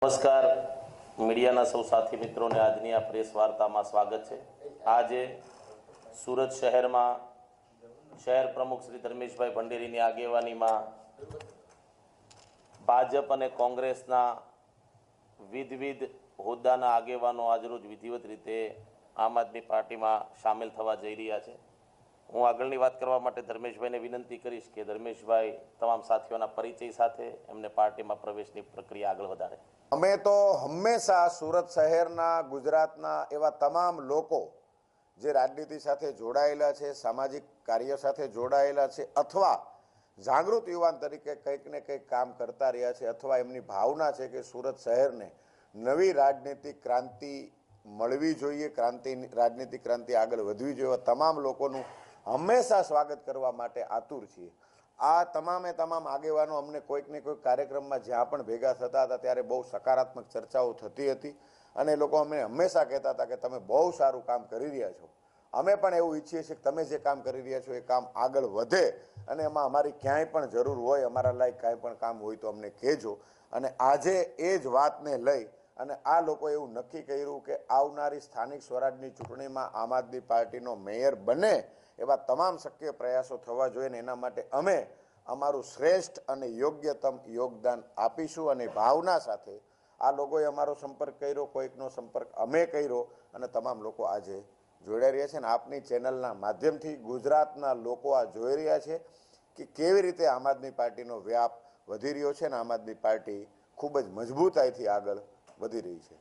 નમસ્કાર મીડિયાના સૌ સાથી મિત્રોને આજની આ પ્રેસ વાર્તામાં સ્વાગત છે। આજે સુરત શહેરમાં શહેર પ્રમુખ શ્રી ધર્મેશભાઈ ભંડેરીની આગેવાનીમાં ભાજપ અને કોંગ્રેસના વિવિધ હોદ્દાના આગેવાનો આજરોજ વિધિવત રીતે આમ આદમી પાર્ટીમાં સામેલ થવા જઈ રહ્યા છે। હું આગળની વાત કરવા માટે ધર્મેશભાઈને વિનંતી કરીશ કે ધર્મેશભાઈ તમામ સાથીઓના પરિચય સાથે એમને પાર્ટીમાં પ્રવેશની પ્રક્રિયા આગળ વધારે। અમે તો હંમેશા સુરત શહેરના ગુજરાતના એવા તમામ લોકો જે રાજનીતિ સાથે જોડાયેલા છે, સામાજિક કાર્ય સાથે જોડાયેલા છે અથવા જાગૃત યુવાન તરીકે કંઈક ને કંઈક કામ કરતા રહ્યા છે અથવા એમની ભાવના છે કે સુરત શહેરને નવી રાજનીતિક ક્રાંતિ મળવી જોઈએ, રાજનીતિક ક્રાંતિ આગળ વધવી જોઈએ, તમામ લોકોનું હંમેશા સ્વાગત કરવા માટે આતુર છીએ। આ તમામે તમામ આગેવાનો અમને કોઈક ને કોઈક કાર્યક્રમમાં જ્યાં પણ ભેગા થતા હતા ત્યારે બહુ સકારાત્મક ચર્ચાઓ થતી હતી અને એ લોકો અમને હંમેશા કહેતા હતા કે તમે બહુ સારું કામ કરી રહ્યા છો। અમે પણ એવું ઈચ્છીએ છીએ કે તમે જે કામ કરી રહ્યા છો એ કામ આગળ વધે અને એમાં અમારી ક્યાંય પણ જરૂર હોય, અમારા લાયક કાંઈ પણ કામ હોય તો અમને કહેજો। અને આજે એ જ વાતને લઈ અને આ લોકોએ એવું નક્કી કર્યું કે આવનારી સ્થાનિક સ્વરાજની ચૂંટણીમાં આમ આદમી પાર્ટીનો મેયર બને એવા તમામ શક્ય પ્રયાસો થવા જોઈએ ને એના માટે અમે અમારું શ્રેષ્ઠ અને યોગ્યતમ યોગદાન આપીશું। અને ભાવના સાથે આ લોકોએ અમારો સંપર્ક કર્યો, કોઈકનો સંપર્ક અમે કર્યો અને તમામ લોકો આજે જોડાઈ રહ્યા છે। અને આપની ચેનલના માધ્યમથી ગુજરાતના લોકો આ જોઈ રહ્યા છે કે કેવી રીતે આમ આદમી પાર્ટીનો વ્યાપ વધી રહ્યો છે અને આમ આદમી પાર્ટી ખૂબ જ મજબૂતાઈથી આગળ વધી રહી છે।